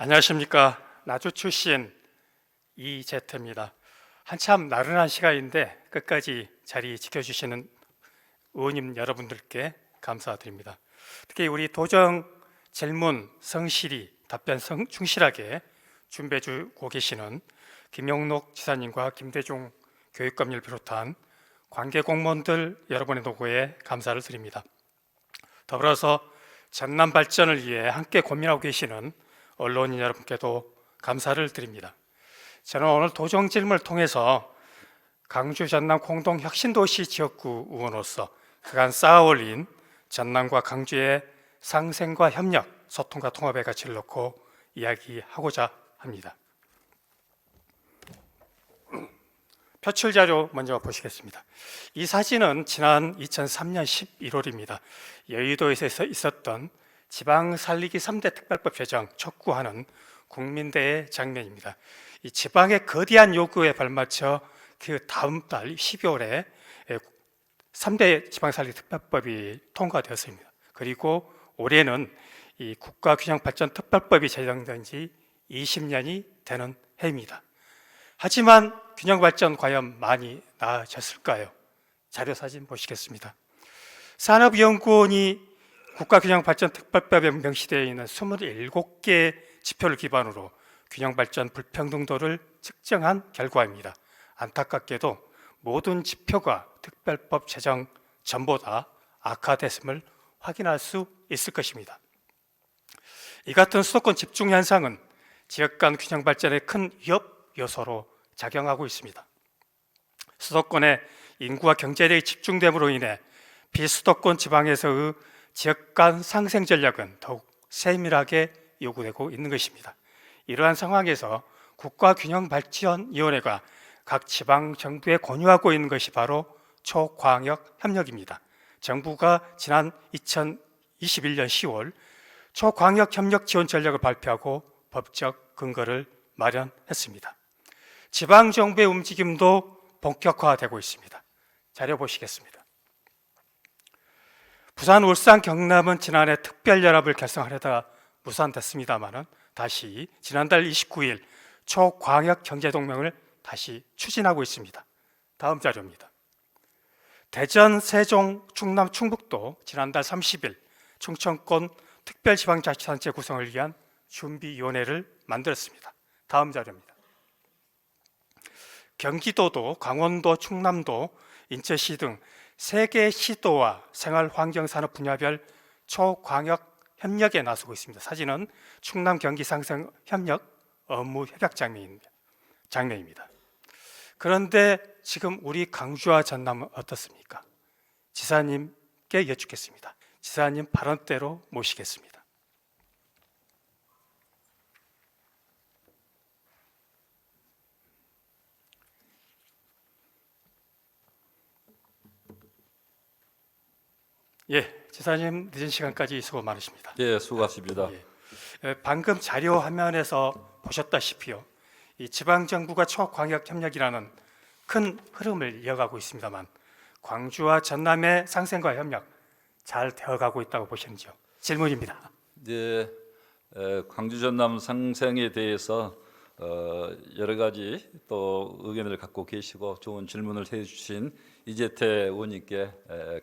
안녕하십니까. 나주 출신 이재태입니다. 한참 나른한 시간인데 끝까지 자리 지켜주시는 의원님 여러분들께 감사드립니다. 특히 우리 도정 질문 성실히 답변 충실하게 준비해주고 계시는 김용록 지사님과 김대중 교육감을 비롯한 관계 공무원들 여러분의 노고에 감사를 드립니다. 더불어서 전남 발전을 위해 함께 고민하고 계시는 언론인 여러분께도 감사를 드립니다. 저는 오늘 도정 질문을 통해서 강주 전남 공동혁신도시 지역구 의원으로서 그간 쌓아올린 전남과 강주의 상생과 협력, 소통과 통합의 가치를 놓고 이야기하고자 합니다. 표출 자료 먼저 보시겠습니다. 이 사진은 지난 2003년 11월입니다. 여의도에서 있었던 지방 살리기 3대 특별법 제정 촉구하는 국민대회 장면입니다. 이 지방의 거대한 요구에 발맞춰 그 다음 달 12월에 3대 지방 살리기 특별법이 통과되었습니다. 그리고 올해는 이 국가균형발전 특별법이 제정된 지 20년이 되는 해입니다. 하지만 균형발전 과연 많이 나아졌을까요? 자료 사진 보시겠습니다. 산업연구원이 국가균형발전특별법에 명시되어 있는 27개 지표를 기반으로 균형발전 불평등도를 측정한 결과입니다. 안타깝게도 모든 지표가 특별법 제정 전보다 악화됐음을 확인할 수 있을 것입니다. 이 같은 수도권 집중 현상은 지역 간 균형 발전에 큰 위협 요소로 작용하고 있습니다. 수도권의 인구와 경제력이 집중됨으로 인해 비수도권 지방에서의 지역 간 상생 전략은 더욱 세밀하게 요구되고 있는 것입니다. 이러한 상황에서 국가균형발전위원회가 각 지방 정부에 권유하고 있는 것이 바로 초광역 협력입니다. 정부가 지난 2021년 10월 초광역 협력 지원 전략을 발표하고 법적 근거를 마련했습니다. 지방 정부의 움직임도 본격화되고 있습니다. 자료 보시겠습니다. 부산, 울산, 경남은 지난해 특별연합을 결성하려다가 무산됐습니다만 다시 지난달 29일 초광역경제동맹을 다시 추진하고 있습니다. 다음 자료입니다. 대전, 세종, 충남, 충북도 지난달 30일 충청권 특별지방자치단체 구성을 위한 준비위원회를 만들었습니다. 다음 자료입니다. 경기도도 강원도, 충남도, 인천시 등 3개 시도와 생활환경산업 분야별 초광역 협력에 나서고 있습니다. 사진은 충남 경기 상생 협력 업무 협약 장면입니다. 그런데 지금 우리 강주와 전남은 어떻습니까? 지사님께 여쭙겠습니다. 지사님 발언대로 모시겠습니다. 예, 지사님 늦은 시간까지 수고 많으십니다. 예, 수고하십니다. 방금 자료 화면에서 보셨다시피요, 이 지방정부가 초광역협력이라는 큰 흐름을 이어가고 있습니다만 광주와 전남의 상생과 협력 잘 되어가고 있다고 보시는지요? 질문입니다. 예, 광주 전남 상생에 대해서 여러 가지 또 의견을 갖고 계시고 좋은 질문을 해주신 이재태 의원님께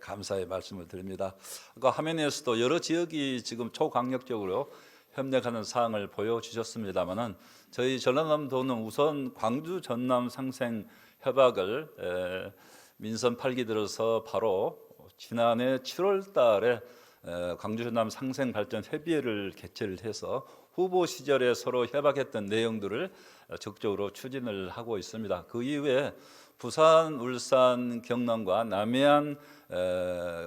감사의 말씀을 드립니다. 아까 화면에서도 여러 지역이 지금 초강력적으로 협력하는 사항을 보여주셨습니다만은 저희 전라남도는 우선 광주 전남 상생 협약을 민선 8기 들어서 바로 지난해 7월 달에 광주 전남 상생 발전 협의회를 개최를 해서 후보 시절에 서로 협약했던 내용들을 적극적으로 추진을 하고 있습니다. 그 이후에 부산, 울산, 경남과 남해안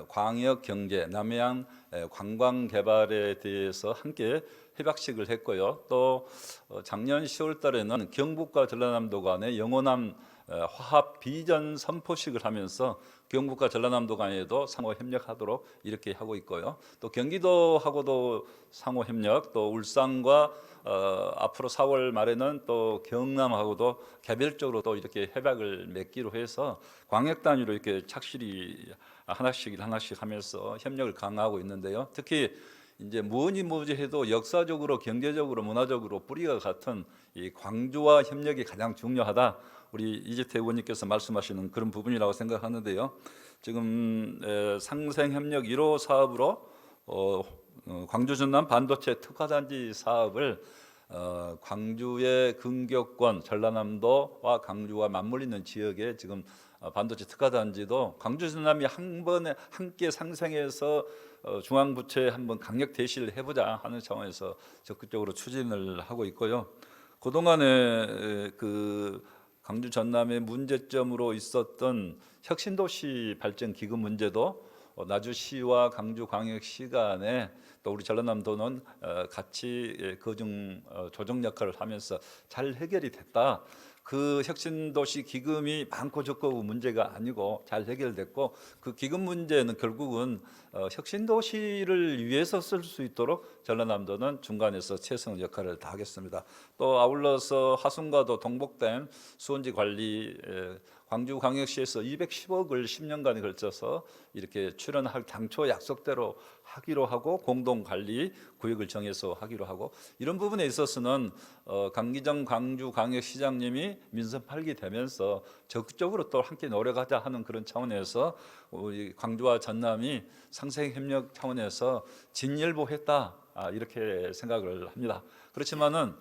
광역 경제, 남해안 관광 개발에 대해서 함께 협약식을 했고요. 또 작년 10월 달에는 경북과 전라남도 간의 영호남 화합 비전 선포식을 하면서 경북과 전라남도 간에도 상호 협력하도록 이렇게 하고 있고요. 또 경기도하고도 상호 협력, 또 울산과 앞으로 4월 말에는 또 경남하고도 개별적으로 또 이렇게 협약을 맺기로 해서 광역 단위로 이렇게 착실히 하나씩 하면서 협력을 강화하고 있는데요. 특히 이제 뭐니 뭐지 해도 역사적으로, 경제적으로, 문화적으로 뿌리가 같은 이 광주와 협력이 가장 중요하다. 우리 이재태 의원님께서 말씀하시는 그런 부분이라고 생각하는데요. 지금 상생협력 1호 사업으로 광주 전남 반도체 특화단지 사업을 광주의 근교권 전라남도와 강주와 맞물리는 지역에 지금 반도체 특화단지도 광주 전남이 한 번에 함께 상생해서 중앙부처에 한번 강력 대시를 해보자 하는 차원에서 적극적으로 추진을 하고 있고요. 그동안에 그 광주 전남의 문제점으로 있었던 혁신도시 발전 기금 문제도 나주시와 강주광역시 간에 또 우리 전라남도는 같이 거중 조정 역할을 하면서 잘 해결이 됐다. 그 혁신도시 기금이 많고 적고 문제가 아니고 잘 해결됐고, 그 기금 문제는 결국은 혁신도시를 위해서 쓸 수 있도록 전라남도는 중간에서 최선 역할을 다하겠습니다. 또 아울러서 하순과도 동복된 수원지 관리, 광주광역시에서 210억을 10년간에 걸쳐서 이렇게 출연할 당초 약속대로 하기로 하고, 공동 관리 구역을 정해서 하기로 하고, 이런 부분에 있어서는 강기정 광주광역시장님이 민선 8기 되면서 적극적으로 또 함께 노력하자 하는 그런 차원에서 우리 광주와 전남이 상생협력 차원에서 진일보했다, 이렇게 생각을 합니다. 그렇지만은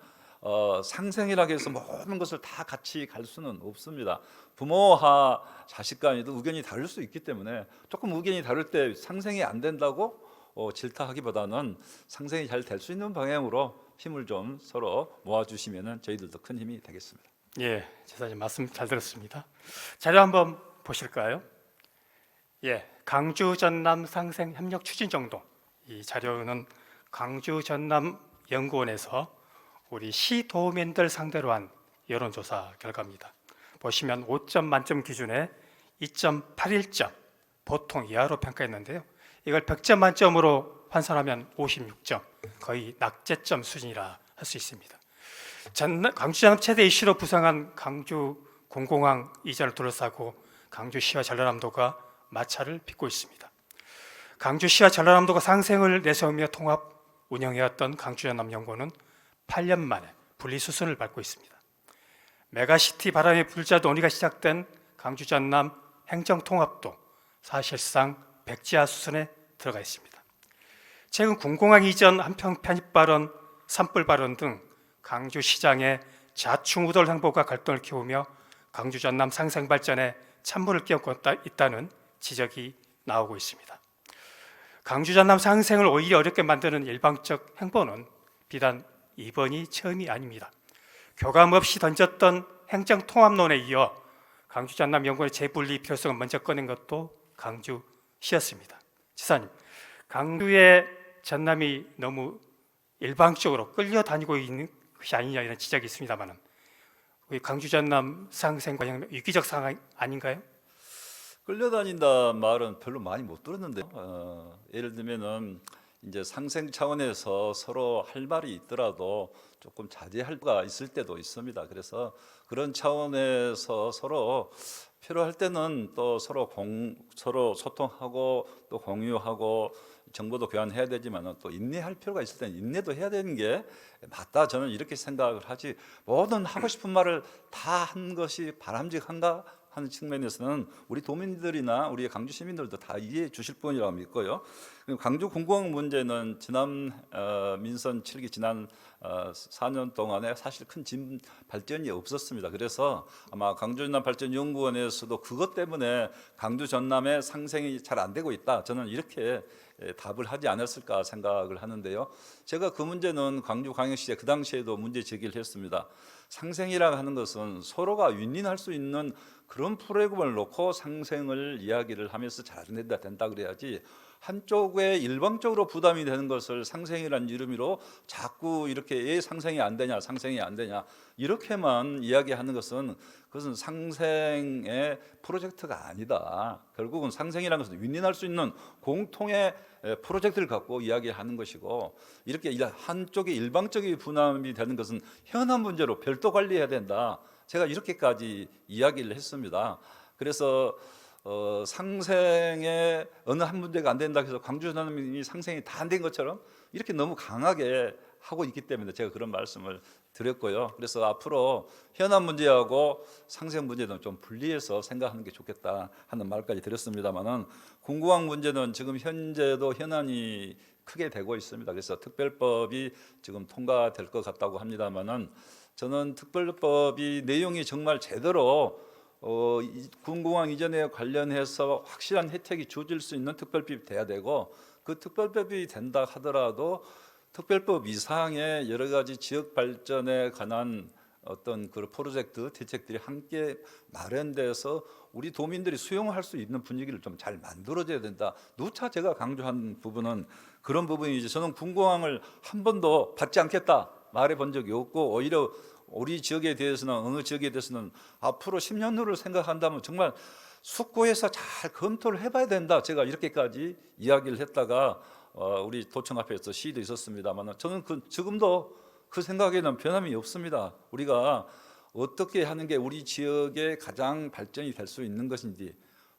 상생이라고 해서 모든 것을 다 같이 갈 수는 없습니다. 부모와 자식 간에도 의견이 다를 수 있기 때문에 조금 의견이 다를 때 상생이 안 된다고 질타하기보다는 상생이 잘 될 수 있는 방향으로 힘을 좀 서로 모아주시면 저희들도 큰 힘이 되겠습니다. 예, 지사님 말씀 잘 들었습니다. 자료 한번 보실까요? 예, 강주 전남 상생 협력 추진 정도. 이 자료는 강주 전남 연구원에서 우리 시도민들 상대로 한 여론조사 결과입니다. 보시면 5점 만점 기준에 2.81점, 보통 이하로 평가했는데요. 이걸 100점 만점으로 환산하면 56점, 거의 낙제점 수준이라 할 수 있습니다. 광주 전남 최대 이슈로 부상한 강주 공공항 이전을 둘러싸고 강주시와 전라남도가 마찰을 빚고 있습니다. 강주시와 전라남도가 상생을 내세우며 통합 운영해왔던 강주 전남 연구원은 8년 만에 분리수순을 밟고 있습니다. 메가시티 바람에 불자 논의가 시작된 강주 전남 행정통합도 사실상 백지화 수순에 들어가 있습니다. 최근 공공항 이전 한평 편입 발언, 산불 발언 등 강주시장의 좌충우돌 행보가 갈등을 키우며 강주 전남 상생 발전에 찬물을 끼얹고 있다는 지적이 나오고 있습니다. 강주 전남 상생을 오히려 어렵게 만드는 일방적 행보는 비단 이번이 처음이 아닙니다. 교감 없이 던졌던 행정통합론에 이어 강주 전남 연구원의 재분리 필요성을 먼저 꺼낸 것도 강주시였습니다. 지사님, 강주의 전남이 너무 일방적으로 끌려다니고 있는 것이 아니냐 이런 지적이 있습니다만, 우리 강주 전남 상생과 위기적 상황 아닌가요? 끌려다닌다 말은 별로 많이 못 들었는데, 예를 들면은 이제 상생 차원에서 서로 할 말이 있더라도 조금 자제할 가 있을 때도 있습니다. 그래서 그런 차원에서 서로 필요할 때는 또 서로 소통하고 또 공유하고 정보도 교환해야 되지만 또 인내할 필요가 있을 때는 인내도 해야 되는 게 맞다, 저는 이렇게 생각을 하지, 모든 하고 싶은 말을 다 한 것이 바람직한가 하는 측면에서는 우리 도민들이나 우리 강주 시민들도 다 이해해 주실 분이라고 믿고요. 강주 공공항 문제는 지난 민선 7기 지난 4년 동안에 사실 큰 발전이 없었습니다. 그래서 아마 강주 전남 발전 연구원에서도 그것 때문에 강주 전남의 상생이 잘 안 되고 있다, 저는 이렇게 답을 하지 않았을까 생각을 하는데요. 제가 그 문제는 광주광역시에 그 당시에도 문제 제기를 했습니다. 상생이라고 하는 것은 서로가 윈윈할 수 있는 그런 프로그램을 놓고 상생을 이야기를 하면서 잘 된다 그래야지, 한쪽에 일방적으로 부담이 되는 것을 상생이라는 이름으로 자꾸 이렇게 상생이 안 되냐 이렇게만 이야기하는 것은 그것은 상생의 프로젝트가 아니다. 결국은 상생이라는 것은 윈윈할 수 있는 공통의 프로젝트를 갖고 이야기하는 것이고, 이렇게 한쪽에 일방적인 부담이 되는 것은 현안 문제로 별도 관리해야 된다, 제가 이렇게까지 이야기를 했습니다. 그래서 상생에 어느 한 문제가 안 된다 해서 광주 전남이 상생이 다 안 된 것처럼 이렇게 너무 강하게 하고 있기 때문에 제가 그런 말씀을 드렸고요. 그래서 앞으로 현안 문제하고 상생 문제는 좀 분리해서 생각하는 게 좋겠다 하는 말까지 드렸습니다만은 공공항 문제는 지금 현재도 현안이 크게 되고 있습니다. 그래서 특별법이 지금 통과될 것 같다고 합니다만은 저는 특별법이 내용이 정말 제대로 군공항 이전에 관련해서 확실한 혜택이 주어질 수 있는 특별법이 돼야 되고, 그 특별법이 된다 하더라도 특별법 이상의 여러 가지 지역 발전에 관한 어떤 그 프로젝트 대책들이 함께 마련돼서 우리 도민들이 수용할 수 있는 분위기를 좀 잘 만들어줘야 된다. 누차 제가 강조한 부분은 그런 부분이지, 저는 군공항을 한 번도 받지 않겠다 말해 본 적이 없고, 오히려 우리 지역에 대해서는, 어느 지역에 대해서는 앞으로 10년 후를 생각한다면 정말 숙고해서 잘 검토를 해봐야 된다, 제가 이렇게까지 이야기를 했다가 우리 도청 앞에서 시위도 있었습니다만, 저는 지금도 그 생각에는 변함이 없습니다. 우리가 어떻게 하는 게 우리 지역의 가장 발전이 될 수 있는 것인지,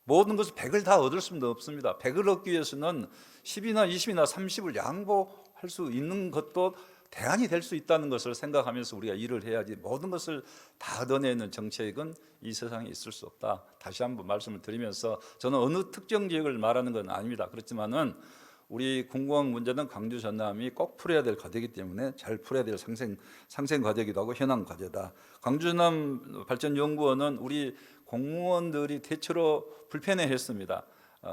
모든 것을 100을 다 얻을 수는 없습니다. 100을 얻기 위해서는 10이나 20이나 30을 양보할 수 있는 것도 대안이 될 수 있다는 것을 생각하면서 우리가 일을 해야지, 모든 것을 다 얻어내는 정책은 이 세상에 있을 수 없다. 다시 한번 말씀을 드리면서, 저는 어느 특정 지역을 말하는 건 아닙니다. 그렇지만은 우리 공공항 문제는 광주 전남이 꼭 풀어야 될 과제이기 때문에 잘 풀어야 될 상생 과제이기도 하고 현안 과제다. 광주 전남 발전연구원은 우리 공무원들이 대체로 불편해했습니다.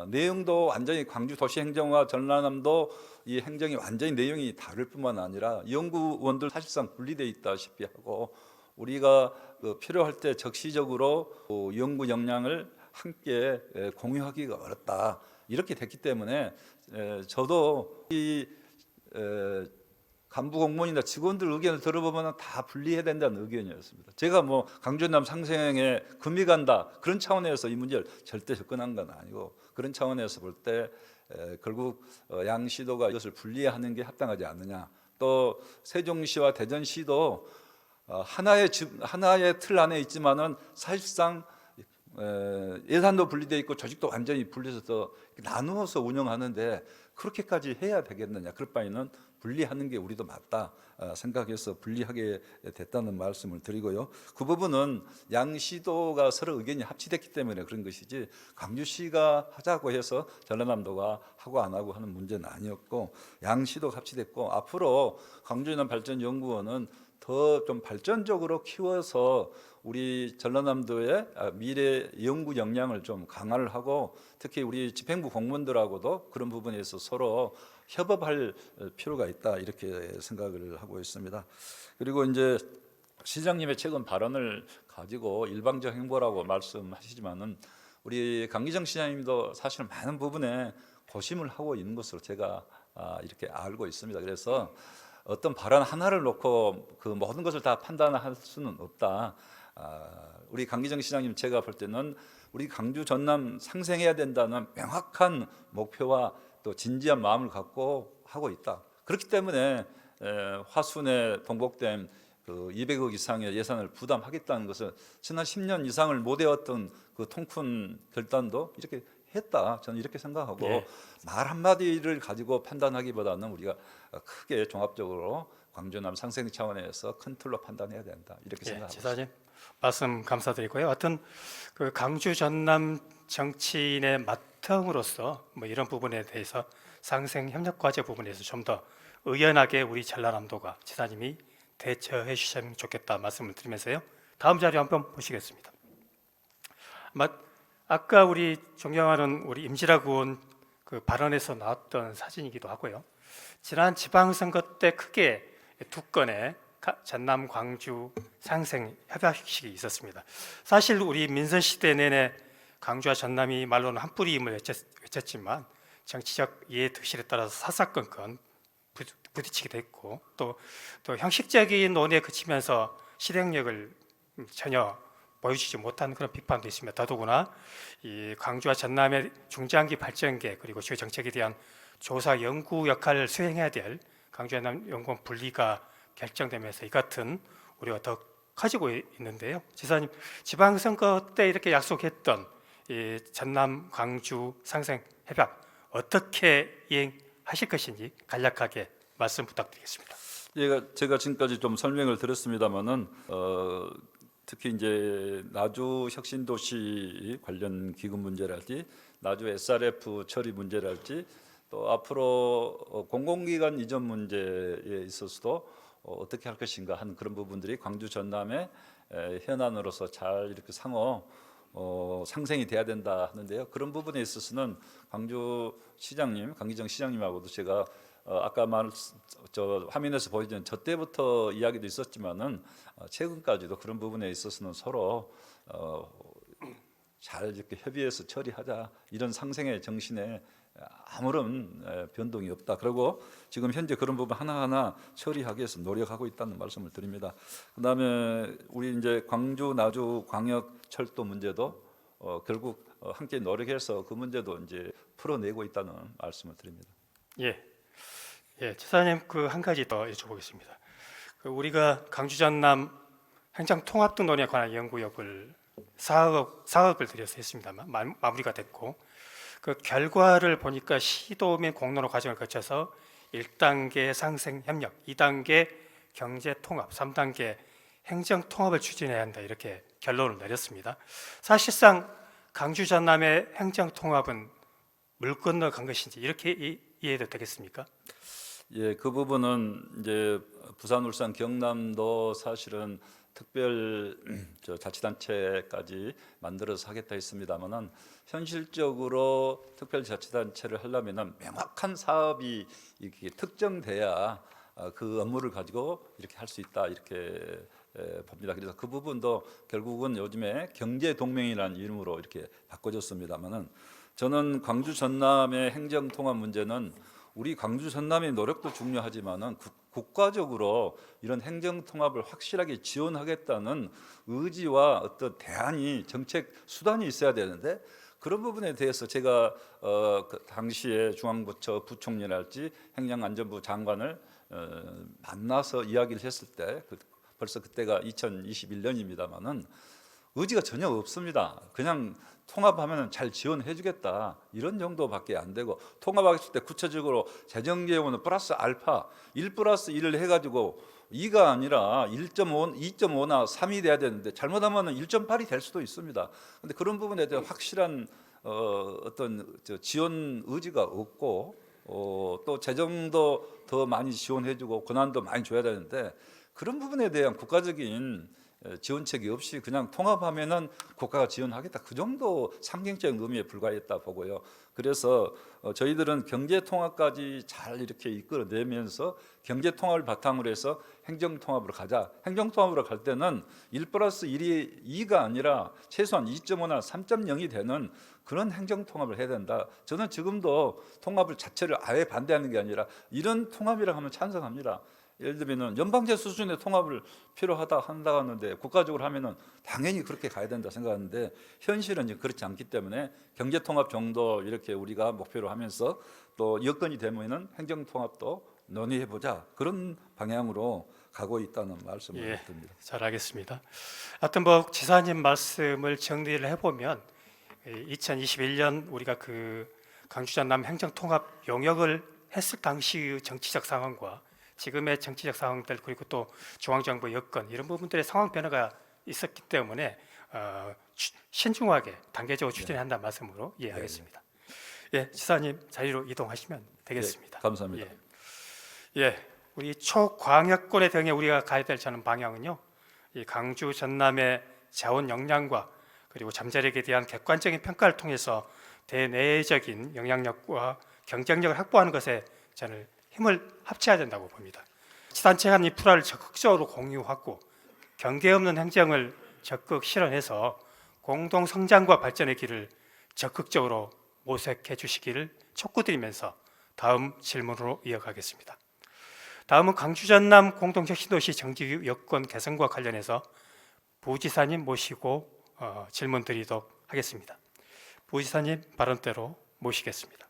내용도 완전히 광주 도시행정과 전라남도 이 행정이 완전히 내용이 다를 뿐만 아니라 연구원들 사실상 분리되어 있다시피 하고, 우리가 필요할 때 적시적으로 연구 역량을 함께 공유하기가 어렵다, 이렇게 됐기 때문에 저도 이 간부 공무원이나 직원들 의견을 들어보면 다 분리해야 된다는 의견이었습니다. 제가 뭐 강전남 상생에 금이 간다 그런 차원에서 이 문제를 절대 접근한 건 아니고, 그런 차원에서 볼 때 결국 양시도가 이것을 분리하는 게 합당하지 않느냐. 또 세종시와 대전시도 하나의 틀 안에 있지만은 사실상 예산도 분리되어 있고 조직도 완전히 분리해서 나누어서 운영하는데 그렇게까지 해야 되겠느냐. 그럴 바에는 분리하는 게 우리도 맞다 생각해서 분리하게 됐다는 말씀을 드리고요. 그 부분은 양시도가 서로 의견이 합치됐기 때문에 그런 것이지, 광주시가 하자고 해서 전라남도가 하고 안 하고 하는 문제는 아니었고, 양시도가 합치됐고, 앞으로 광주남 발전연구원은 더 좀 발전적으로 키워서 우리 전라남도의 미래 연구 역량을 좀 강화를 하고, 특히 우리 집행부 공무원들하고도 그런 부분에서 서로 협업할 필요가 있다, 이렇게 생각을 하고 있습니다. 그리고 이제 시장님의 최근 발언을 가지고 일방적 행보라고 말씀하시지만은, 우리 강기정 시장님도 사실 많은 부분에 고심을 하고 있는 것으로 제가 이렇게 알고 있습니다. 그래서 어떤 발언 하나를 놓고 그 모든 것을 다 판단할 수는 없다. 우리 강기정 시장님, 제가 볼 때는 우리 광주 전남 상생해야 된다는 명확한 목표와 또 진지한 마음을 갖고 하고 있다. 그렇기 때문에 화순에 동복된 그 200억 이상의 예산을 부담하겠다는 것은 지난 10년 이상을 못 해왔던 그 통큰 결단도 이렇게 했다, 저는 이렇게 생각하고, 네. 말 한마디를 가지고 판단하기보다는 우리가 크게 종합적으로 광주남 상생 차원에서 큰 틀로 판단해야 된다, 이렇게 생각합니다. 지사님 말씀 감사드리고요. 하여튼 그 광주 전남 정치인의 맏형으로서 뭐 이런 부분에 대해서 상생 협력 과제 부분에서 좀 더 의연하게 우리 전라남도가 지사님이 대처해 주시면 좋겠다 말씀을 드리면서요. 다음 자료 한번 보시겠습니다. 아까 우리 존경하는 우리 임지락 의원 그 발언에서 나왔던 사진이기도 하고요. 지난 지방선거 때 크게 두 건의 전남 광주 상생 협약식이 있었습니다. 사실 우리 민선 시대 내내 광주와 전남이 말로는 한 뿌리임을 외쳤지만 정치적 이해 득실에 따라서 사사건건 부딪히기도 했고, 또 형식적인 논의에 그치면서 실행력을 전혀 보여주지 못한 그런 비판도 있습니다. 더더구나 이 광주와 전남의 중장기 발전계 그리고 주요 정책에 대한 조사 연구 역할을 수행해야 될 광주 전남 연구원 분리가 결정되면서 이 같은 우려가 더 커지고 있는데요. 지사님, 지방선거 때 이렇게 약속했던 이 전남 광주 상생 협약 어떻게 이행하실 것인지 간략하게 말씀 부탁드리겠습니다. 제가 지금까지 좀 설명을 드렸습니다만은 특히 이제 나주 혁신도시 관련 기금 문제랄지 나주 SRF 처리 문제랄지 또 앞으로 공공기관 이전 문제에 있어서도 어떻게 할 것인가 하는 그런 부분들이 광주 전남의 현안으로서 잘 이렇게 상호 상생이 돼야 된다 하는데요. 그런 부분에 있어서는 광주 시장님, 강기정 시장님하고도 제가 아까 저 화면에서 보여준 저 때부터 이야기도 있었지만은 최근까지도 그런 부분에 있어서는 서로 잘 이렇게 협의해서 처리하자 이런 상생의 정신에 아무런 변동이 없다. 그리고 지금 현재 그런 부분 하나하나 처리하기 위해서 노력하고 있다는 말씀을 드립니다. 그다음에 우리 이제 광주 나주 광역 철도 문제도 결국 함께 노력해서 그 문제도 이제 풀어내고 있다는 말씀을 드립니다. 지사님 그 한 가지 더 여쭤보겠습니다. 우리가 강주 전남 행정 통합 등 논의에 관한 연구역을 4억을 들여서 했습니다만 마무리가 됐고 그 결과를 보니까 시도 및 공론화 과정을 거쳐서 1단계 상생 협력, 2단계 경제 통합, 3단계 행정 통합을 추진해야 한다 이렇게 결론을 내렸습니다. 사실상 강주 전남의 행정 통합은 물 건너간 것인지 이렇게 이해해도 되겠습니까? 그 부분은 이제 부산, 울산, 경남도 사실은 특별 자치단체까지 만들어서 하겠다 했습니다만은 현실적으로 특별자치단체를 하려면은 명확한 사업이 이렇게 특정돼야 그 업무를 가지고 이렇게 할 수 있다 이렇게 봅니다. 그래서 그 부분도 결국은 요즘에 경제동맹이라는 이름으로 이렇게 바꿔졌습니다만은 저는 광주 전남의 행정통합 문제는 우리 광주 전남의 노력도 중요하지만은 국가적으로 이런 행정 통합을 확실하게 지원하겠다는 의지와 어떤 대안이 정책 수단이 있어야 되는데 그런 부분에 대해서 제가 그 당시에 중앙부처 부총리랄지 행정안전부 장관을 만나서 이야기를 했을 때 벌써 그때가 2021년입니다만은 의지가 전혀 없습니다. 그냥 통합하면 잘 지원해주겠다 이런 정도밖에 안 되고 통합했을 때 구체적으로 재정 재원은 플러스 알파 1 플러스 1을 해가지고 2가 아니라 1.5, 2.5나 3이 돼야 되는데 잘못하면 1.8이 될 수도 있습니다. 그런데 그런 부분에 대한 확실한 어떤 지원 의지가 없고 또 재정도 더 많이 지원해주고 권한도 많이 줘야 되는데 그런 부분에 대한 국가적인 지원책이 없이 그냥 통합하면은 국가가 지원하겠다 그 정도 상징적인 의미에 불과했다 보고요. 그래서 저희들은 경제 통합까지 잘 이렇게 이끌어내면서 경제 통합을 바탕으로 해서 행정 통합으로 가자. 행정 통합으로 갈 때는 1 플러스 1이 2가 아니라 최소한 2.5나 3.0이 되는 그런 행정 통합을 해야 된다. 저는 지금도 통합을 자체를 아예 반대하는 게 아니라 이런 통합이라고 하면 찬성합니다. 예를 들면 연방제 수준의 통합을 필요하다 한다 하는데 국가적으로 하면은 당연히 그렇게 가야 된다 생각하는데 현실은 이제 그렇지 않기 때문에 경제 통합 정도 이렇게 우리가 목표로 하면서 또 여건이 되면은 행정 통합도 논의해 보자 그런 방향으로 가고 있다는 말씀을 드립니다. 잘 알겠습니다. 하여튼 뭐 지사님 말씀을 정리를 해보면 2021년 우리가 그 강주 전남 행정 통합 용역을 했을 당시의 정치적 상황과 지금의 정치적 상황들 그리고 또 중앙정부 여건 이런 부분들의 상황 변화가 있었기 때문에 신중하게 단계적으로 추진한다는 말씀으로 이해하겠습니다. 지사님 자리로 이동하시면 되겠습니다. 감사합니다. 우리 초광역권에 등에 우리가 가야 될 저는 방향은요. 이 강주 전남의 자원 역량과 그리고 잠재력에 대한 객관적인 평가를 통해서 대내적인 영향력과 경쟁력을 확보하는 것에 저는 힘을 합쳐야 된다고 봅니다. 지단체 간 인프라를 적극적으로 공유하고 경계 없는 행정을 적극 실현해서 공동 성장과 발전의 길을 적극적으로 모색해 주시기를 촉구드리면서 다음 질문으로 이어가겠습니다. 다음은 강주 전남 공동혁신도시 정지 여건 개선과 관련해서 부지사님 모시고 질문 드리도록 하겠습니다. 부지사님 발언대로 모시겠습니다.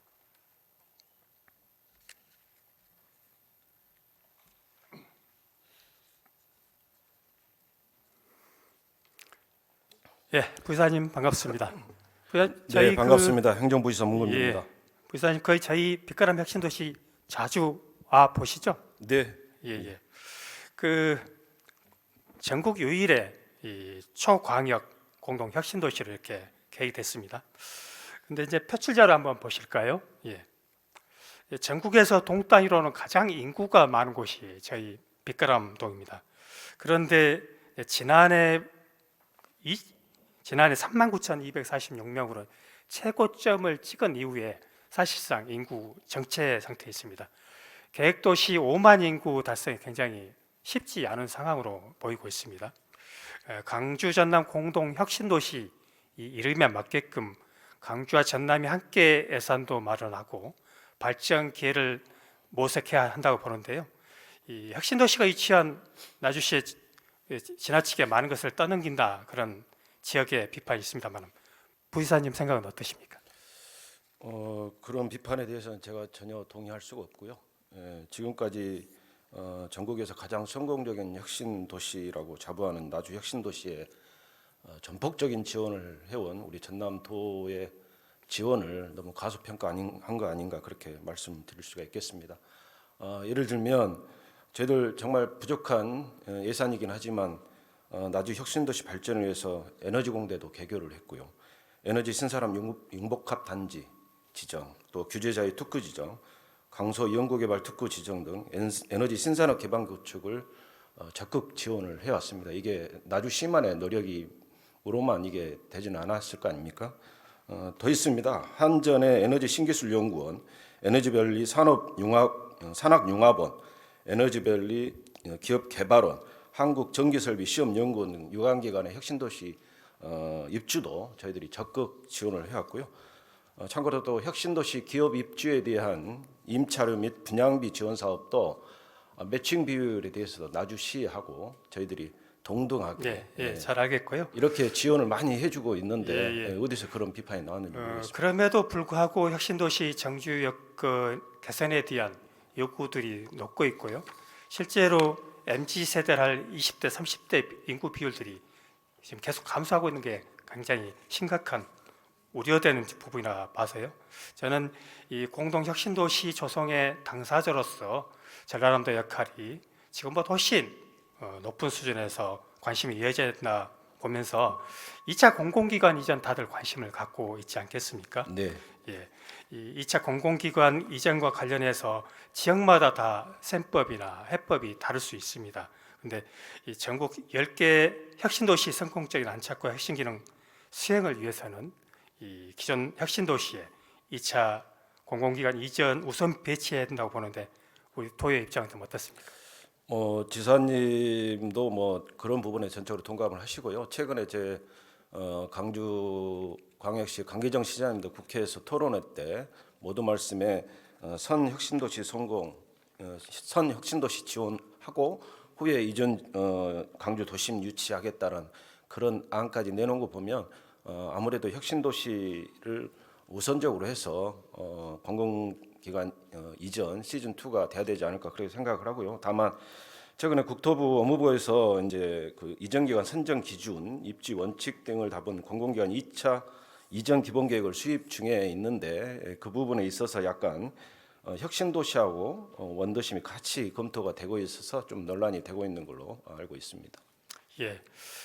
부지사님 반갑습니다. 네, 반갑습니다. 행정부지사 문건입니다. 부지사님 거의 저희 빛가람 혁신도시 자주 와 보시죠? 네, 예. 그 전국 유일의 이 초광역 공동 혁신 도시로 이렇게 계획됐습니다. 근데 이제 표출자를 한번 보실까요? 예. 전국에서 동단위로는 가장 인구가 많은 곳이 저희 빛가람동입니다. 그런데 지난해 39,246명으로 최고점을 찍은 이후에 사실상 인구 정체 상태에 있습니다. 계획도시 5만 인구 달성이 굉장히 쉽지 않은 상황으로 보이고 있습니다. 강주 전남 공동 혁신도시 이름에 맞게끔 강주와 전남이 함께 예산도 마련하고 발전 기회를 모색해야 한다고 보는데요. 이 혁신도시가 위치한 나주시에 지나치게 많은 것을 떠넘긴다 그런 지역의 비판이 있습니다만 부이사님 생각은 어떠십니까? 그런 비판에 대해서는 제가 전혀 동의할 수가 없고요. 지금까지 전국에서 가장 성공적인 혁신 도시라고 자부하는 나주 혁신 도시에 전폭적인 지원을 해온 우리 전남도의 지원을 너무 과소평가한 거 아닌가 그렇게 말씀드릴 수가 있겠습니다. 예를 들면 저희들 정말 부족한 예산이긴 하지만 나주 혁신도시 발전을 위해서 에너지 공대도 개교를 했고요. 에너지 신사람 융복합 단지 지정, 또 규제자의 특구 지정, 강서 연구개발 특구 지정 등 에너지 신산업 기반 구축을 적극 지원을 해왔습니다. 이게 나주시만의 노력으로만 이게 되지는 않았을 거 아닙니까? 더 있습니다. 한전의 에너지 신기술 연구원, 에너지밸리 산학융합원, 에너지밸리 기업개발원, 한국전기설비시험연구원 등 유관기관의 혁신도시 입주도 저희들이 적극 지원을 해왔고요. 참고로 또 혁신도시 기업 입주에 대한 임차료 및 분양비 지원 사업도 매칭 비율에 대해서도 나주시하고 저희들이 동등하게 잘 알겠고요. 이렇게 지원을 많이 해주고 있는데 어디서 그런 비판이 나왔는지 모르겠습니다. 그럼에도 불구하고 혁신도시 정주 여건 개선에 대한 요구들이 높고 있고요. 실제로 MZ 세대를 할 20대, 30대 인구 비율들이 지금 계속 감소하고 있는 게 굉장히 심각한 우려되는 부분이라 봐서요. 저는 이 공동혁신도시 조성의 당사자로서 전라남도 역할이 지금보다 훨씬 높은 수준에서 관심이 이어져야 된다 보면서 2차 공공기관 이전 다들 관심을 갖고 있지 않겠습니까? 네. 예, 이 2차 공공기관 이전과 관련해서 지역마다 다 셈법이나 해법이 다를 수 있습니다. 근데 이 전국 10개 혁신도시 성공적인 안착과 혁신기능 수행을 위해서는 이 기존 혁신도시에 2차 공공기관 이전 우선 배치해야 된다고 보는데 우리 도의 입장은 좀 어떻습니까? 지사님도 뭐 그런 부분에 전적으로 동감을 하시고요. 최근에 제 강주 광역시 강기정 시장님도 국회에서 토론회 때 모든 말씀에 선 혁신도시 지원하고 후에 이전 강주 도심 유치하겠다는 그런 안까지 내놓은 거 보면 아무래도 혁신도시를 우선적으로 해서 공공기관 이전 시즌 2가 돼야 되지 않을까 그렇게 생각을 하고요. 다만 최근에 국토부 업무부에서 이제 그 이전기관 선정 기준, 입지 원칙 등을 담은 공공기관 2차 이전 기본계획을 수립 중에 있는데 그 부분에 있어서 약간 혁신도시하고 원도심이 같이 검토가 되고 있어서 좀 논란이 되고 있는 걸로 알고 있습니다. 예,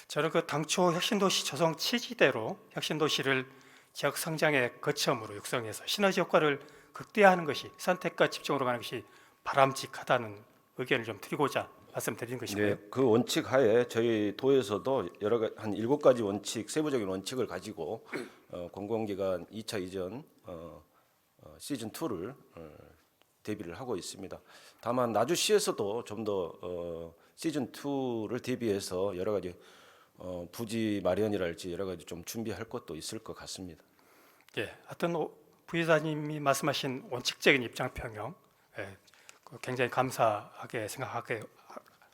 저는 그 당초 혁신도시 조성 취지대로 혁신도시를 지역 성장의 거점으로 육성해서 시너지 효과를 극대화하는 것이 선택과 집중으로 가는 것이 바람직하다는 의견을 좀 드리고자 말씀드린 것이고요. 네, 그 원칙 하에 저희 도에서도 한 7가지 원칙, 세부적인 원칙을 가지고 공공기관 2차 이전 시즌 2를 대비를 하고 있습니다. 다만 나주시에서도 좀 더 시즌 2를 대비해서 여러 가지 부지 마련이랄지 여러 가지 좀 준비할 것도 있을 것 같습니다. 예, 하여튼 부의사님이 말씀하신 원칙적인 입장 표명 굉장히 감사하게 생각하게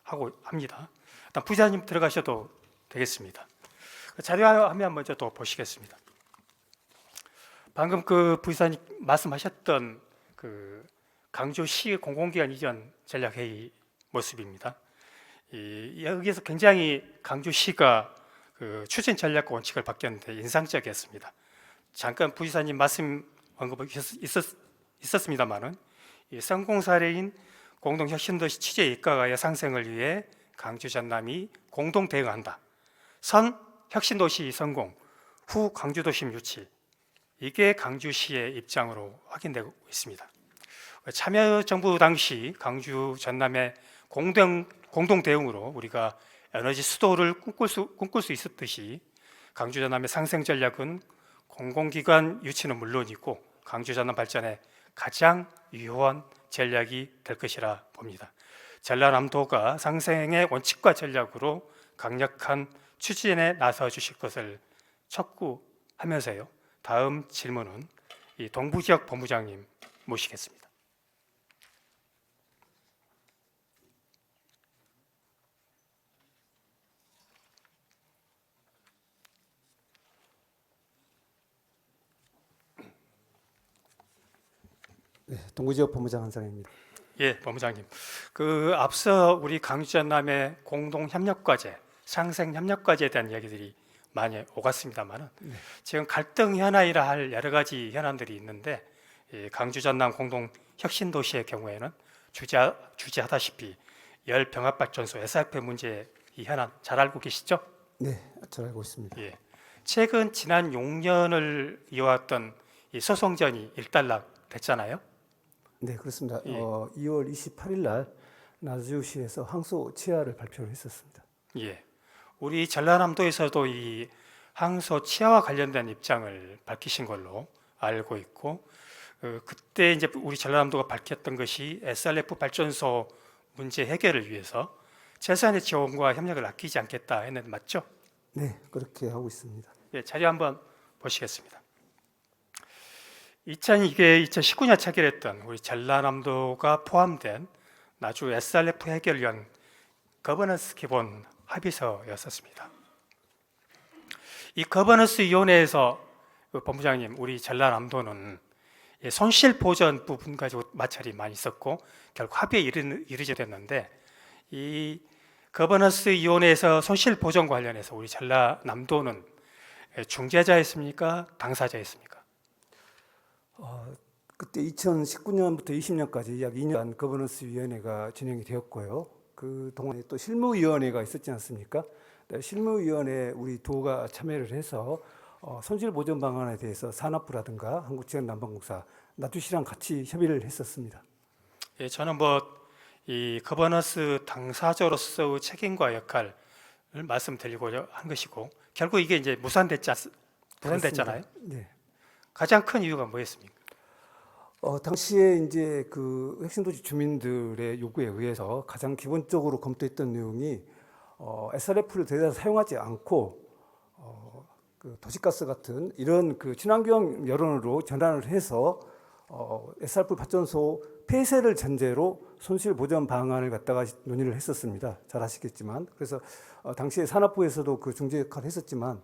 하고 합니다. 일단 부의사님 들어가셔도 되겠습니다. 자료 화면 먼저 또 보시겠습니다. 방금 그 부의사님 말씀하셨던 그 강주시 공공기관 이전 전략회의 모습입니다. 여기에서 굉장히 강주시가 그 추진 전략과 원칙을 바뀌었는데 인상적이었습니다. 잠깐 부의사님 말씀 언급 있었습니다만은 이 성공 사례인 공동혁신도시 취재 이과가의 상생을 위해 광주 전남이 공동 대응한다. 선 혁신도시 성공, 후 광주도심 유치. 이게 광주시의 입장으로 확인되고 있습니다. 참여정부 당시 광주 전남의 공동 대응으로 우리가 에너지 수도를 꿈꿀 수 있었듯이 광주 전남의 상생 전략은 공공기관 유치는 물론이고 광주 전남 발전에 가장 유효한 전략이 될 것이라 봅니다. 전라남도가 상생의 원칙과 전략으로 강력한 추진에 나서 주실 것을 촉구하면서요. 다음 질문은 이 동부지역 본부장님 모시겠습니다. 네, 동구지역 본부장 한상입니다. 예, 본부장님. 앞서 우리 광주 전남의 공동 협력과제, 상생 협력과제에 대한 이야기들이 많이 오갔습니다만은 지금 갈등 현안이라 할 여러 가지 현안들이 있는데 이 광주 전남 공동 혁신 도시의 경우에는 주재하다시피 열 병합 발전소 SRF 문제 이 현안 잘 알고 계시죠? 네, 잘 알고 있습니다. 예. 최근 지난 6년을 이어왔던 이 소송전이 일단락 됐잖아요. 네, 그렇습니다. 예. 2월 28일 날 나주시에서 항소 치하를 발표를 했었습니다. 예. 우리 전라남도에서도 이 항소 치하와 관련된 입장을 밝히신 걸로 알고 있고 그때 이제 우리 전라남도가 밝혔던 것이 SRF 발전소 문제 해결을 위해서 최소한의 지원과 협력을 아끼지 않겠다 했는데 맞죠? 네, 그렇게 하고 있습니다. 예, 자료 한번 보시겠습니다. 2019년 체결했던 우리 전라남도가 포함된 나주 SRF 해결을 위한 거버넌스 기본 합의서였었습니다. 이 거버넌스 위원회에서 본부장님, 우리 전라남도는 손실 보전 부분 가지고 마찰이 많이 있었고 결국 합의에 이르게 됐는데 이 거버넌스 위원회에서 손실 보전 관련해서 우리 전라남도는 중재자였습니까? 당사자였습니까? 그때 2019년부터 20년까지 약 2년간 거버넌스 위원회가 진행이 되었고요. 그 동안에 또 실무위원회가 있었지 않습니까? 실무위원회 우리 도가 참여를 해서 손실 보전 방안에 대해서 산업부라든가 한국지역난방공사, 나주시랑 같이 협의를 했었습니다. 예, 저는 이 거버넌스 당사자로서의 책임과 역할을 말씀드리고자 한 것이고 결국 이게 이제 무산됐잖아요. 네. 가장 큰 이유가 뭐였습니까? 당시에 이제 그 핵심도시 주민들의 요구에 의해서 가장 기본적으로 검토했던 내용이 SRF를 더 이상 사용하지 않고 그 도시가스 같은 이런 그 친환경 여론으로 전환을 해서 SRF 발전소 폐쇄를 전제로 손실 보전 방안을 갖다가 논의를 했었습니다. 잘 아시겠지만 그래서 당시에 산업부에서도 그 중재 역할을 했었지만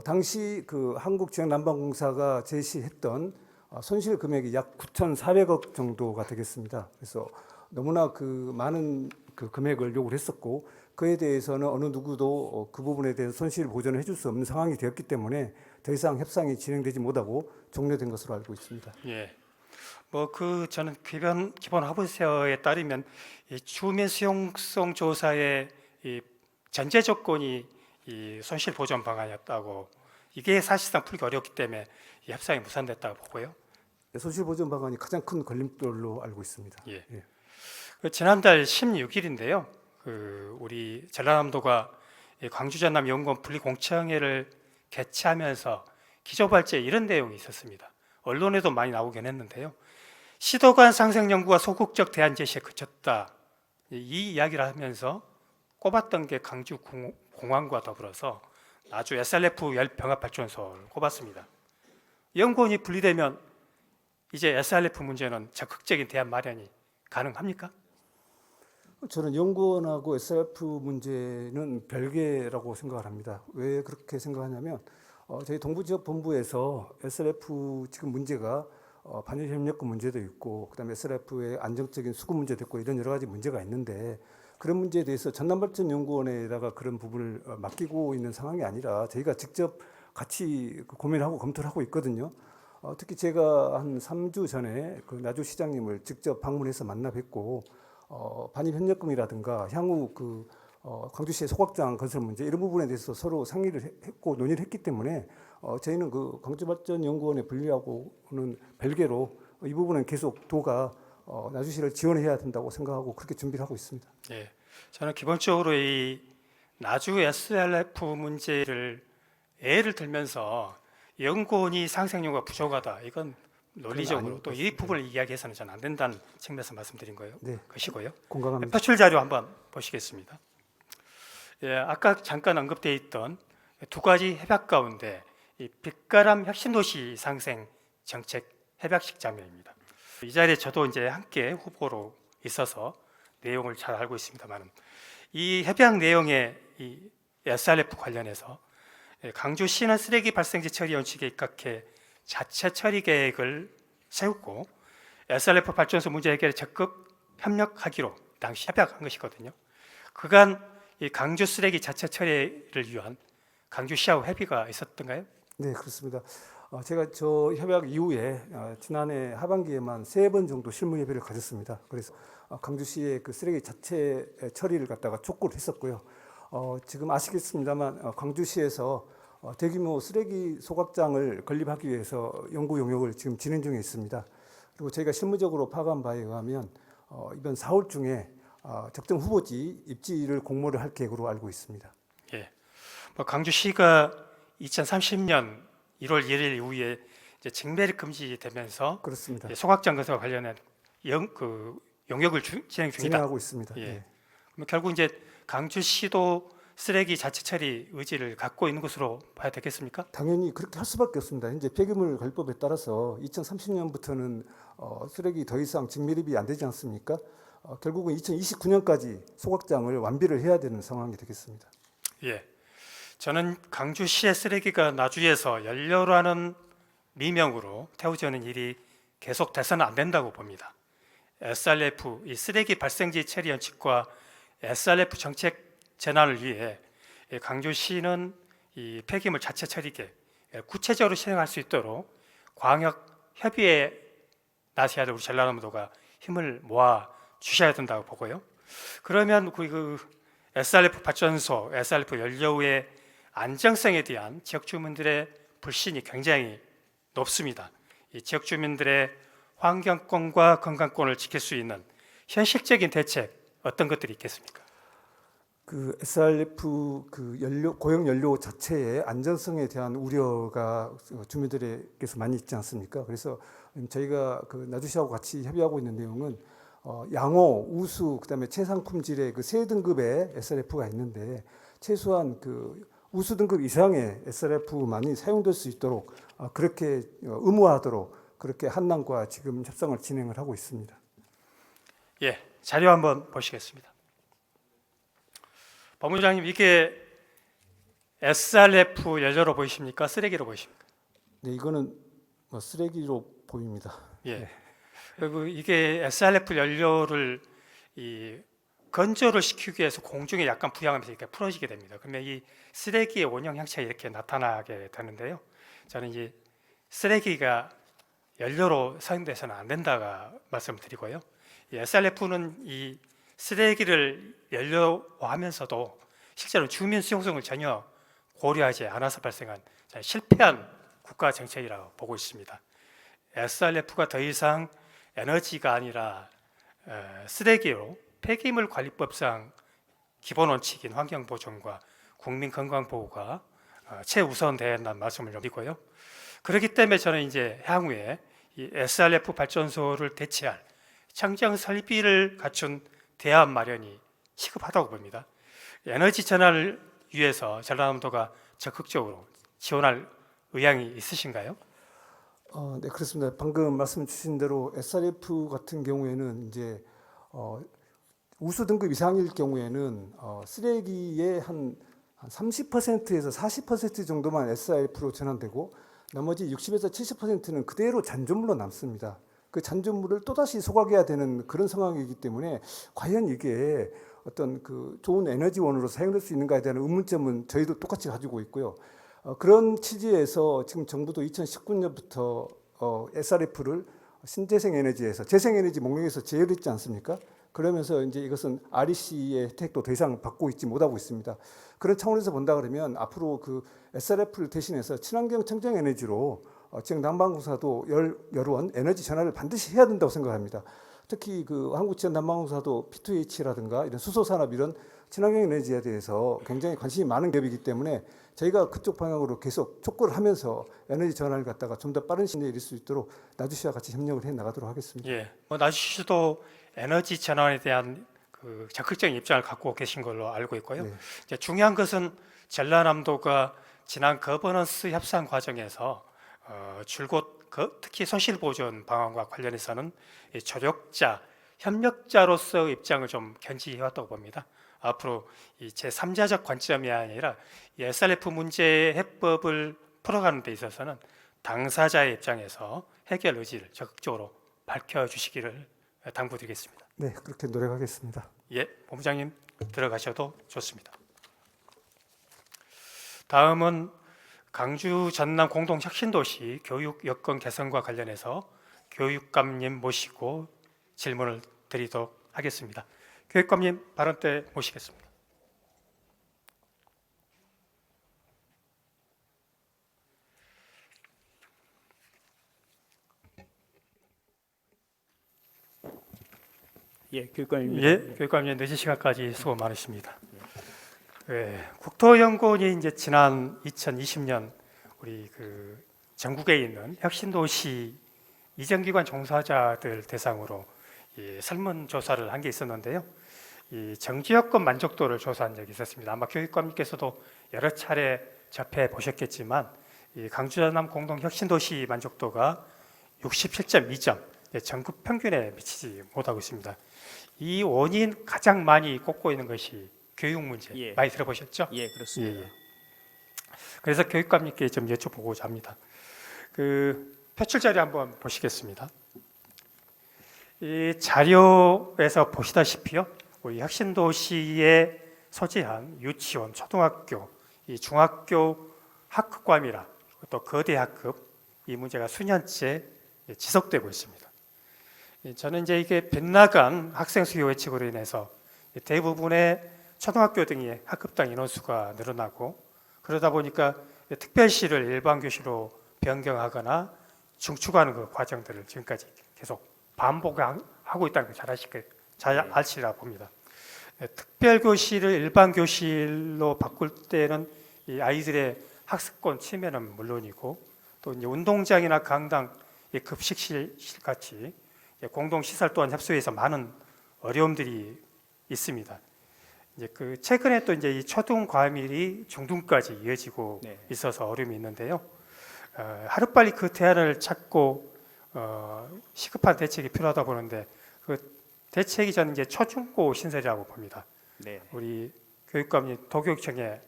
당시 그 한국지역난방공사가 제시했던 손실 금액이 약 9,400억 정도가 되겠습니다. 그래서 너무나 그 많은 그 금액을 요구를 했었고 그에 대해서는 어느 누구도 그 부분에 대해서 손실 보전을 해줄 수 없는 상황이 되었기 때문에 더 이상 협상이 진행되지 못하고 종료된 것으로 알고 있습니다. 예. 저는 기본 합의서에 따르면 이 주민 수용성 조사의 이 전제 조건이 이 손실 보전 방안이었다고 이게 사실상 풀기 어렵기 때문에 이 협상이 무산됐다고 보고요. 손실 보전 방안이 가장 큰 걸림돌로 알고 있습니다. 예. 예. 지난달 16일인데요. 우리 전라남도가 광주 전남 연구원 분리 공청회를 개최하면서 기조발제에 이런 내용이 있었습니다. 언론에도 많이 나오긴 했는데요. 시도 간 상생 연구가 소극적 대안 제시에 그쳤다. 이 이야기를 하면서 꼽았던 게 광주 공항과 더불어서 나주 SRF 열 병합 발전소를 꼽았습니다. 연구원이 분리되면 이제 SRF 문제는 적극적인 대안 마련이 가능합니까? 저는 연구원하고 SRF 문제는 별개라고 생각을 합니다. 왜 그렇게 생각하냐면 저희 동부지역 본부에서 SRF 지금 문제가 반일 협력금 문제도 있고 그다음에 SRF의 안정적인 수급 문제도 있고 이런 여러 가지 문제가 있는데 그런 문제에 대해서 전남발전연구원에다가 그런 부분을 맡기고 있는 상황이 아니라 저희가 직접 같이 고민하고 검토를 하고 있거든요. 특히 제가 한 3주 전에 그 나주시장님을 직접 방문해서 만나 뵙고 반입 협력금이라든가 향후 광주시의 소각장 건설 문제 이런 부분에 대해서 서로 상의를 했고 논의를 했기 때문에 저희는 그 광주발전연구원에 분리하고는 별개로 이 부분은 계속 도가 나주시를 지원해야 된다고 생각하고 그렇게 준비를 하고 있습니다. 예, 저는 기본적으로 이 나주 SLF 문제를 예를 들면서 연구원이 상생료가 부족하다. 이건 논리적으로 아닌 또 것 이 부분을 이야기해서는 저는 안 된다는 측면에서 말씀드린 거예요. 네. 것이고요. 공감합니다. 표출 자료 한번 보시겠습니다. 예, 아까 잠깐 언급되어 있던 두 가지 협약 가운데 이 빛가람 혁신도시 상생 정책 협약식 장면입니다. 이 자리에 저도 이제 함께 후보로 있어서 내용을 잘 알고 있습니다만 이 협약 내용의 이 SRF 관련해서 강주시는 쓰레기 발생지 처리 원칙에 입각해 자체 처리 계획을 세우고 SRF 발전소 문제 해결에 적극 협력하기로 당시 협약한 것이거든요. 그간 이 강주 쓰레기 자체 처리를 위한 강주시하고 협의가 있었던가요? 네, 그렇습니다. 제가 저 협약 이후에 지난해 하반기에만 3번 정도 실무 협의를 가졌습니다. 그래서 강주시의 그 쓰레기 자체 처리를 갖다가 촉구를 했었고요. 지금 아시겠습니다만 광주시에서 대규모 쓰레기 소각장을 건립하기 위해서 연구 용역을 지금 진행 중에 있습니다. 그리고 저희가 실무적으로 파악한 바에 의하면 이번 4월 중에 적정 후보지 입지를 공모를 할 계획으로 알고 있습니다. 예. 강주시가 2030년 1월 1일 이후에 이제 직매립 금지되면서 그렇습니다. 소각장 건설과 관련한 용역을 진행 중이다. 진행하고 있습니다. 예. 네. 그럼 결국 이제 강주시도 쓰레기 자체 처리 의지를 갖고 있는 것으로 봐야 되겠습니까? 당연히 그렇게 할 수밖에 없습니다. 이제 폐기물 관리법에 따라서 2030년부터는 쓰레기 더 이상 직매립이 안 되지 않습니까? 결국은 2029년까지 소각장을 완비를 해야 되는 상황이 되겠습니다. 예. 저는 강주시의 쓰레기가 나주에서 연료라는 미명으로 태워지는 일이 계속돼서는 안 된다고 봅니다. SRF 이 쓰레기 발생지 처리 원칙과 SRF 정책 전환을 위해 강주시는 이 폐기물 자체 처리계 구체적으로 실행할 수 있도록 광역 협의에 나서야 될 우리 전라남도가 힘을 모아 주셔야 된다고 보고요. 그러면 그 SRF 발전소, SRF 연료의 안정성에 대한 지역 주민들의 불신이 굉장히 높습니다. 이 지역 주민들의 환경권과 건강권을 지킬 수 있는 현실적인 대책 어떤 것들이 있겠습니까? 그 SRF 그 고용 연료 자체의 안전성에 대한 우려가 주민들에게서 많이 있지 않습니까? 그래서 저희가 그 나주시하고 같이 협의하고 있는 내용은 양호, 우수, 그다음에 최상품질의 그 세 등급의 SRF가 있는데 최소한 그 우수 등급 이상의 SRF만이 사용될 수 있도록 그렇게 의무화하도록 그렇게 한남과 지금 협상을 진행을 하고 있습니다. 예, 자료 한번 보시겠습니다. 법무장님, 이게 SRF 연료로 보이십니까? 쓰레기로 보이십니까? 네, 이거는 쓰레기로 보입니다. 예. 그리고 이게 SRF 연료를 건조를 시키기 위해서 공중에 약간 부양하면서 이렇게 풀어지게 됩니다. 그러면 이 쓰레기의 원형 형체가 이렇게 나타나게 되는데요. 저는 이 쓰레기가 연료로 사용돼서는 안 된다가 말씀드리고요. 이 SRF는 이 쓰레기를 연료화하면서도 실제로 주민 수용성을 전혀 고려하지 않아서 발생한 실패한 국가 정책이라고 보고 있습니다. SRF가 더 이상 에너지가 아니라 쓰레기로 폐기물 관리법상 기본 원칙인 환경 보존과 국민 건강 보호가 최우선된다는 말씀을 드리고요. 그렇기 때문에 저는 이제 향후에 이 SRF 발전소를 대체할 청정 설비를 갖춘 대안 마련이 시급하다고 봅니다. 에너지 전환을 위해서 전라남도가 적극적으로 지원할 의향이 있으신가요? 네, 그렇습니다. 방금 말씀 주신 대로 SRF 같은 경우에는 이제 우수 등급 이상일 경우에는 쓰레기의 한 30%에서 40% 정도만 SRF로 전환되고 나머지 60에서 70%는 그대로 잔존물로 남습니다. 그 잔존물을 또다시 소각해야 되는 그런 상황이기 때문에 과연 이게 어떤 그 좋은 에너지원으로 사용될 수 있는가에 대한 의문점은 저희도 똑같이 가지고 있고요. 그런 취지에서 지금 정부도 2019년부터 SRF를 신재생 에너지에서 재생 에너지 목록에서 제외했지 않습니까? 그러면서 이제 이것은 REC의 혜택도 더 이상 받고 있지 못하고 있습니다. 그런 차원에서 본다 그러면 앞으로 그 SRF를 대신해서 친환경 청정 에너지로 지역 난방공사도 여러원 에너지 전환을 반드시 해야 된다고 생각합니다. 특히 그 한국지역난방공사도 P2H라든가 이런 수소산업 이런 친환경 에너지에 대해서 굉장히 관심이 많은 기업이기 때문에 저희가 그쪽 방향으로 계속 촉구를 하면서 에너지 전환을 갖다가 좀 더 빠른 시기에 이룰 수 있도록 나주시와 같이 협력을 해 나가도록 하겠습니다. 예, 나주시도 에너지 전환에 대한 그 적극적인 입장을 갖고 계신 걸로 알고 있고요. 네. 이제 중요한 것은 전라남도가 지난 거버넌스 협상 과정에서 줄곧 특히 손실보전 방안과 관련해서는 이 조력자, 협력자로서 입장을 좀 견지해왔다고 봅니다. 앞으로 이 제3자적 관점이 아니라 이 SRF 문제 해법을 풀어가는 데 있어서는 당사자의 입장에서 해결 의지를 적극적으로 밝혀주시기를 당부드리겠습니다. 네, 그렇게 노력하겠습니다. 예, 본부장님 들어가셔도 좋습니다. 다음은 강주 전남 공동 혁신도시 교육 여건 개선과 관련해서 교육감님 모시고 질문을 드리도록 하겠습니다. 교육감님 발언 때 모시겠습니다. 예, 교육감입니다. 예, 교육감님 늦은 시간까지 수고 많으십니다. 예, 국토연구원이 이제 지난 2020년 우리 그 전국에 있는 혁신도시 이전기관 종사자들 대상으로 이 설문조사를 한 게 있었는데요. 이 정지여건 만족도를 조사한 적이 있었습니다. 아마 교육감님께서도 여러 차례 접해 보셨겠지만 이 강주 전남 공동 혁신도시 만족도가 67.2점, 전국 평균에 미치지 못하고 있습니다. 이 원인 가장 많이 꼽고 있는 것이 교육 문제. 예. 많이 들어보셨죠? 예, 그렇습니다. 예. 그래서 교육감님께 좀 여쭤보고자 합니다. 그 표출 자료 한번 보시겠습니다. 이 자료에서 보시다시피요, 우리 혁신도시에 소재한 유치원, 초등학교, 이 중학교 학급과밀화, 또 거대 학급 이 문제가 수년째 지속되고 있습니다. 저는 이제 이게 빗나간 학생 수요 예측으로 인해서 대부분의 초등학교 등의 학급당 인원수가 늘어나고 그러다 보니까 특별시를 일반 교시로 변경하거나 중축하는 그 과정들을 지금까지 계속 반복하고 있다는 걸 잘 아시리라 봅니다. 특별 교실을 일반 교실로 바꿀 때는 이 아이들의 학습권 침해는 물론이고 또 이제 운동장이나 강당, 급식실 같이 공동 시설 또한 협소해서 많은 어려움들이 있습니다. 이제 그 최근에 또 이제 이 초등 과밀이 중등까지 이어지고 네. 있어서 어려움이 있는데요. 하루빨리 그 대안을 찾고 시급한 대책이 필요하다 보는데 그 대책이 저는 이제 초중고 신설이라고 봅니다. 네. 우리 교육감님 도교육청에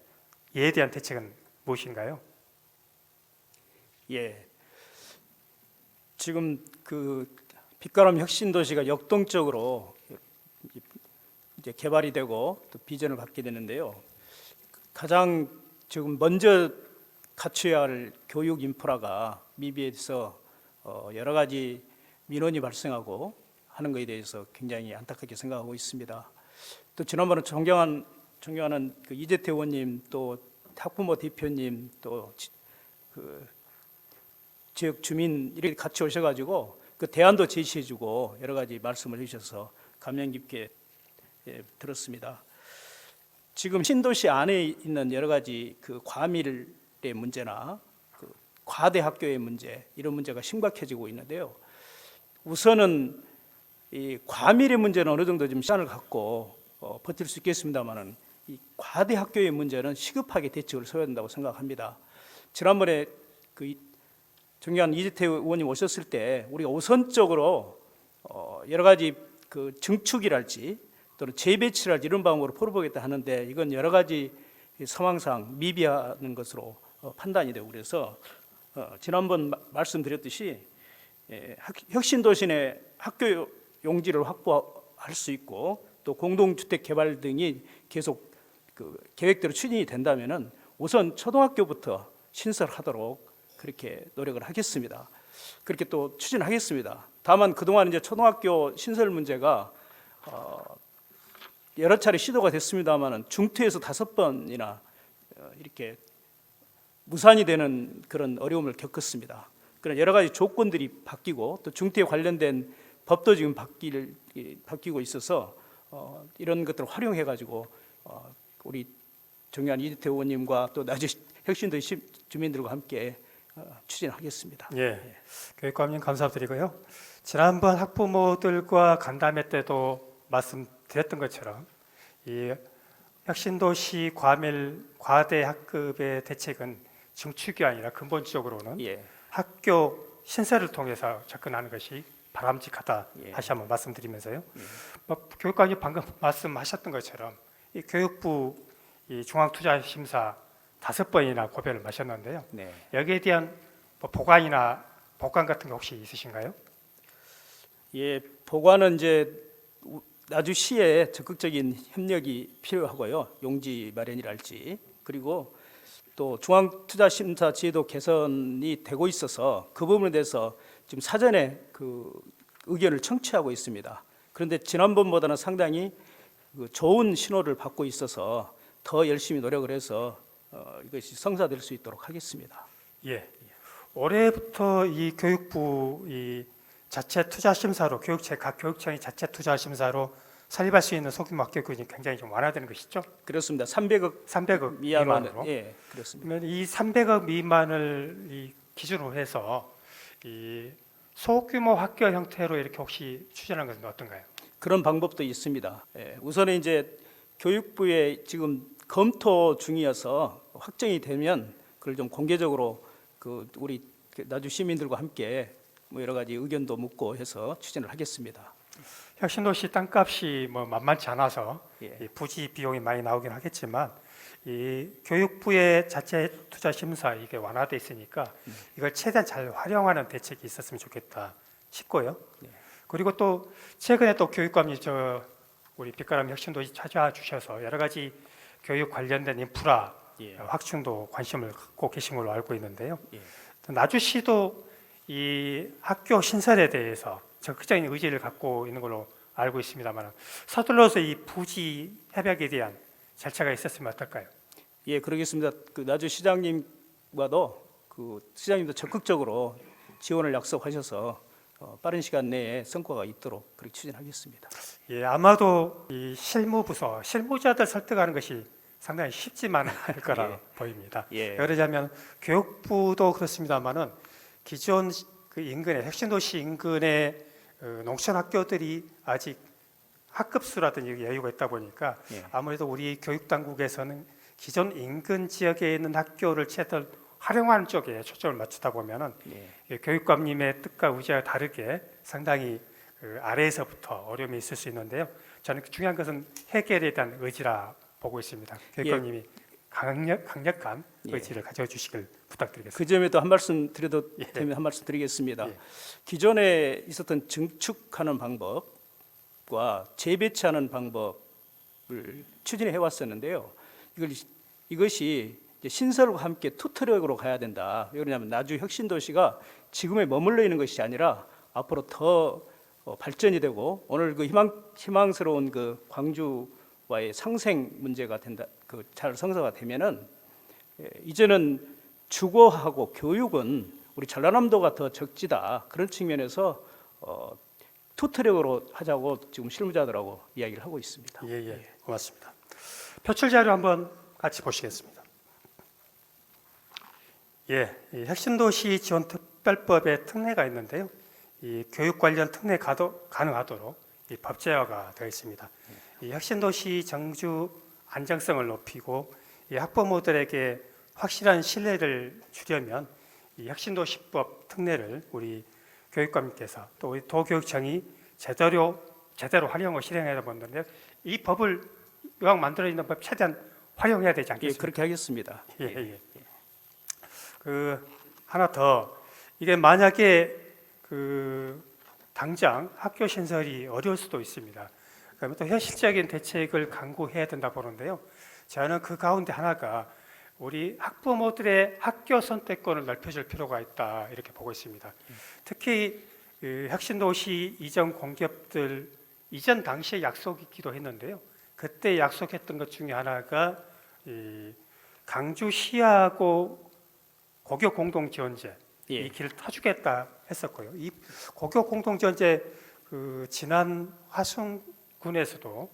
이에 대한 대책은 무엇인가요? 예. 지금 그 빛가람 혁신도시가 역동적으로 이제 개발이 되고 또 비전을 갖게 되는데요. 가장 지금 먼저 갖춰야 할 교육 인프라가 미비해서 여러 가지 민원이 발생하고 하는 것에 대해서 굉장히 안타깝게 생각하고 있습니다. 또 지난번에 존경하는 그 이재태 의원님, 또 학부모 대표님, 또 그 지역 주민 이렇게 같이 오셔가지고 그 대안도 제시해주고 여러 가지 말씀을 해주셔서 감명 깊게 들었습니다. 지금 신도시 안에 있는 여러 가지 그 과밀의 문제나 그 과대 학교의 문제 이런 문제가 심각해지고 있는데요. 우선은 이 과밀의 문제는 어느 정도 좀 시간을 갖고 버틸 수 있겠습니다만은 이 과대 학교의 문제는 시급하게 대책을 세워야 된다고 생각합니다. 지난번에 그 존경하는 이재태 의원님 오셨을 때 우리가 우선적으로 여러 가지 그 증축이랄지 또는 재배치랄지 이런 방법으로 풀어보겠다 하는데 이건 여러 가지 상황상 미비하는 것으로 판단이 되고 그래서 지난번 말씀드렸듯이 혁신도시 내 학교 용지를 확보할 수 있고 또 공동주택 개발 등이 계속 그 계획대로 추진이 된다면은 우선 초등학교부터 신설하도록 그렇게 노력을 하겠습니다. 그렇게 또 추진하겠습니다. 다만 그동안 이제 초등학교 신설 문제가 여러 차례 시도가 됐습니다만은 중퇴에서 5번이나 이렇게 무산이 되는 그런 어려움을 겪었습니다. 그런 여러 가지 조건들이 바뀌고 또 중퇴에 관련된 법도 지금 바뀌고 있어서 이런 것들을 활용해 가지고 우리 정의한 이재태 의원님과 또 나주 혁신도시 주민들과 함께 추진하겠습니다. 예, 교육감님 감사드리고요. 지난번 학부모들과 간담회 때도 말씀드렸던 것처럼 이 혁신도시 과밀 과대 학급의 대책은 증축이 아니라 근본적으로는 예. 학교 신설을 통해서 접근하는 것이 바람직하다. 예. 다시 한번 말씀드리면서요. 교육감님 방금 말씀하셨던 것처럼 이 교육부 이 중앙투자심사 5번이나 고변을 마셨는데요. 네. 여기에 대한 보관이나 복관 같은 게 혹시 있으신가요? 예, 보관은 이제 나주시에 적극적인 협력이 필요하고요. 용지 마련이랄지 그리고 또 중앙투자심사 제도 개선이 되고 있어서 그 부분에 대해서 지금 사전에 그 의견을 청취하고 있습니다. 그런데 지난번보다는 상당히 그 좋은 신호를 받고 있어서 더 열심히 노력을 해서 이것이 성사될 수 있도록 하겠습니다. 예. 올해부터 이 교육부 이 자체 투자 심사로 각 교육청이 자체 투자 심사로 설립할 수 있는 소규모 학교군이 굉장히 좀 완화되는 것이죠. 그렇습니다. 300억 미만으로. 예, 그렇습니다. 그러면 이 300억 미만을 이 기준으로 해서 이 소규모 학교 형태로 이렇게 혹시 추진하는 것은 어떤가요? 그런 방법도 있습니다. 예, 우선은 이제 교육부에 지금 검토 중이어서 확정이 되면 그걸 좀 공개적으로 그 우리 나주 시민들과 함께 뭐 여러 가지 의견도 묻고 해서 추진을 하겠습니다. 혁신도시 땅값이 뭐 만만치 않아서 예. 이 부지 비용이 많이 나오긴 하겠지만 이 교육부의 자체 투자 심사 이게 완화돼 있으니까 이걸 최대한 잘 활용하는 대책이 있었으면 좋겠다 싶고요. 그리고 또 최근에 또 교육감이 우리 빛가람 혁신도시 찾아주셔서 여러 가지 교육 관련된 인프라 예. 확충도 관심을 갖고 계신 걸로 알고 있는데요. 예. 나주시도 이 학교 신설에 대해서 적극적인 의지를 갖고 있는 걸로 알고 있습니다만 서둘러서 이 부지 협약에 대한 절차가 있었으면 어떨까요? 예, 그러겠습니다. 그 나주 시장님과도 그 시장님도 적극적으로 지원을 약속하셔서 빠른 시간 내에 성과가 있도록 그렇게 추진하겠습니다. 예, 아마도 이 실무부서 실무자들 설득하는 것이 상당히 쉽지만은 않을 거라 예. 보입니다. 예. 그러자면 교육부도 그렇습니다만은 기존 그 인근의 혁신도시 인근의 농촌 학교들이 아직 학급수라든지 여유가 있다 보니까 예. 아무래도 우리 교육 당국에서는 기존 인근 지역에 있는 학교를 최대한 활용하는 쪽에 초점을 맞추다 보면은 예. 교육감님의 뜻과 의지와 다르게 상당히 아래에서부터 어려움이 있을 수 있는데요. 저는 중요한 것은 해결에 대한 의지라 보고 있습니다. 교육감님이 강력한 예. 의지를 가져주시길 부탁드리겠습니다. 그 점에 또 한 말씀 드려도 예. 되면 한 말씀 드리겠습니다. 예. 기존에 있었던 증축하는 방법과 재배치하는 방법을 추진해 왔었는데요. 이것이 이제 신설과 함께 투트랙으로 가야 된다. 왜 그러냐면 나주 혁신도시가 지금에 머물러 있는 것이 아니라 앞으로 더 발전이 되고 오늘 그 희망스러운 그 광주와의 상생 문제가 된다. 그 잘 성사가 되면은 이제는 주거하고 교육은 우리 전라남도가 더 적지다. 그런 측면에서 투트랙으로 하자고 지금 실무자들하고 이야기를 하고 있습니다. 예, 고맙습니다. 표출 자료 한번 같이 보시겠습니다. 예, 이 혁신도시 지원 특별법에 특례가 있는데요. 이 교육 관련 특례 가능하도록 이 법제화가 되어 있습니다. 이 혁신도시 정주 안정성을 높이고 이 학부모들에게 확실한 신뢰를 주려면 이 혁신도시법 특례를 우리 교육감님께서 또 우리 도교육청이 제대로 활용을 실행해야 되는데 이 법을 이왕 만들어 있는 법 최대한 활용해야 되지 예, 않겠습니까? 그렇게 하겠습니다. 예. 그 하나 더 이게 만약에 그 당장 학교 신설이 어려울 수도 있습니다. 그러면 또 현실적인 대책을 강구해야 된다 보는데요. 저는 그 가운데 하나가 우리 학부모들의 학교 선택권을 넓혀줄 필요가 있다 이렇게 보고 있습니다. 특히 그 혁신도시 이전 공기업들 이전 당시의 약속이기도 했는데요. 그때 약속했던 것 중에 하나가 이 강주시하고 고교 공동지원제 예. 이 길을 타주겠다 했었고요. 이 고교 공동지원제 그 지난 화순군에서도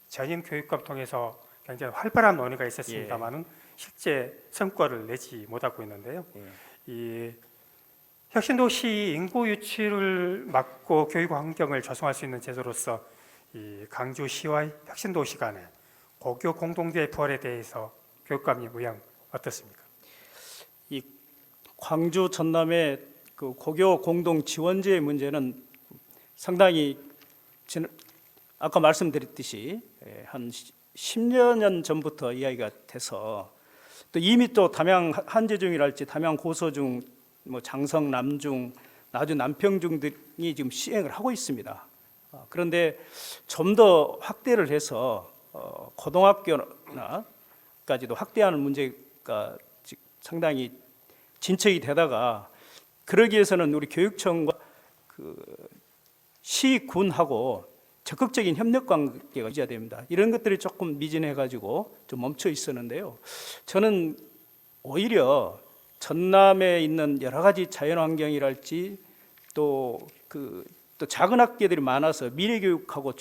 전임 교육감 통해서 굉장히 활발한 논의가 있었습니다만은 실제 성과를 내지 못하고 있는데요. 이 혁신도시 인구 유출을 막고 교육 환경을 조성할 수 있는 제도로서 이 강주시와 혁신도시 간의 고교 공동제 부활에 대해서 교육감님 의향 어떻습니까? 이 광주 전남의 그 고교 공동 지원제의 문제는 상당히 아까 말씀드렸듯이 한 10여 년 전부터 이야기가 돼서 또 이미 또 담양 한재중이랄지 담양 고서중, 뭐 장성 남중, 나주 남평중 등이 지금 시행을 하고 있습니다. 그런데 좀 더 확대를 해서 고등학교나까지도 확대하는 문제가 상당히 진척이 되다가 그러기 위해서는 우리 교육청과 그 시군하고 적극적인 협력 관계가 유지해야 됩니다. 이런 것들이 조금 미진해가지고 좀 멈춰 있었는데요. 저는 오히려 전남에 있는 여러 가지 자연환경이랄지 또 작은 학교들이 많아서 미래교육하고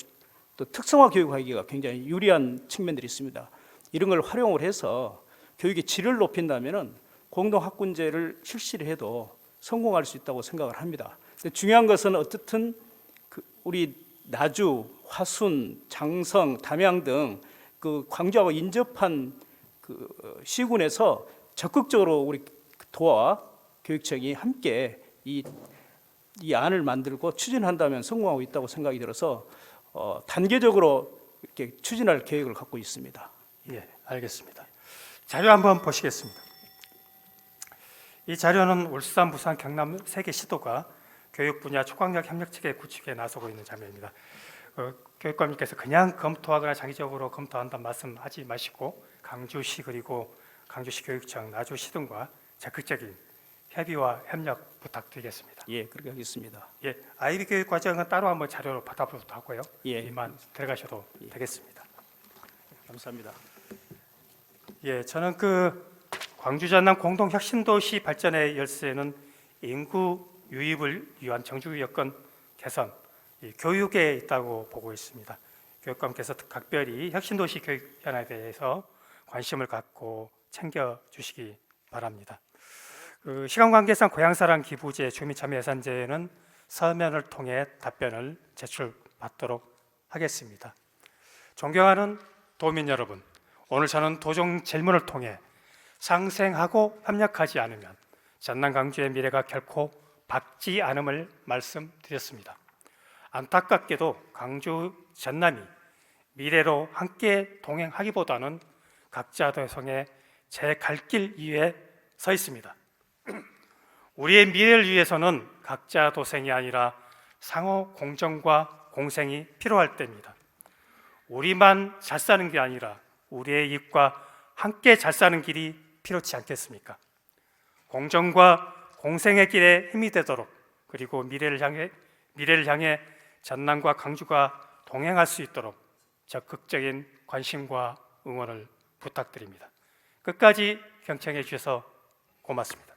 또 특성화 교육하기가 굉장히 유리한 측면들이 있습니다. 이런 걸 활용을 해서 교육의 질을 높인다면은 공동학군제를 실시를 해도 성공할 수 있다고 생각을 합니다. 근데 중요한 것은 어쨌든 우리 나주, 화순, 장성, 담양 등 그 광주하고 인접한 그 시군에서 적극적으로 우리 도와 교육청이 함께 이 안을 만들고 추진한다면 성공하고 있다고 생각이 들어서 단계적으로 이렇게 추진할 계획을 갖고 있습니다. 예, 알겠습니다. 자료 한번 보시겠습니다. 이 자료는 울산, 부산, 경남 3개 시도가 교육 분야 초강력 협력 체계 구축에 나서고 있는 자료입니다. 교육감님께서 그냥 검토하거나 장기적으로 검토한다는 말씀하지 마시고 강주시 그리고 강주시 교육청, 나주시 등과 적극적인 협의와 협력 부탁드리겠습니다. 예, 그렇게 하겠습니다. 예, 아이비 교육 과정은 따로 한번 자료로 받아보도록 하고요. 예. 이만 들어가셔도 되겠습니다. 감사합니다. 예, 저는 광주 전남 공동 혁신도시 발전의 열쇠는 인구 유입을 위한 정주 여건 개선, 이 교육에 있다고 보고 있습니다. 교육감께서 각별히 혁신도시 교육 현안에 대해서 관심을 갖고 챙겨주시기 바랍니다. 시간 관계상 고향사랑 기부제, 주민참여예산제는 서면을 통해 답변을 제출받도록 하겠습니다. 존경하는 도민 여러분, 오늘 저는 도종 질문을 통해 상생하고 협력하지 않으면 전남 강주의 미래가 결코 밝지 않음을 말씀드렸습니다. 안타깝게도 강주 전남이 미래로 함께 동행하기보다는 각자 도성의 제 갈 길 위에 서 있습니다. 우리의 미래를 위해서는 각자 도생이 아니라 상호 공정과 공생이 필요할 때입니다. 우리만 잘 사는 게 아니라 우리의 이웃과 함께 잘 사는 길이 필요치 않겠습니까? 공정과 공생의 길에 힘이 되도록 그리고 미래를 향해 전남과 강주가 동행할 수 있도록 적극적인 관심과 응원을 부탁드립니다. 끝까지 경청해 주셔서 고맙습니다.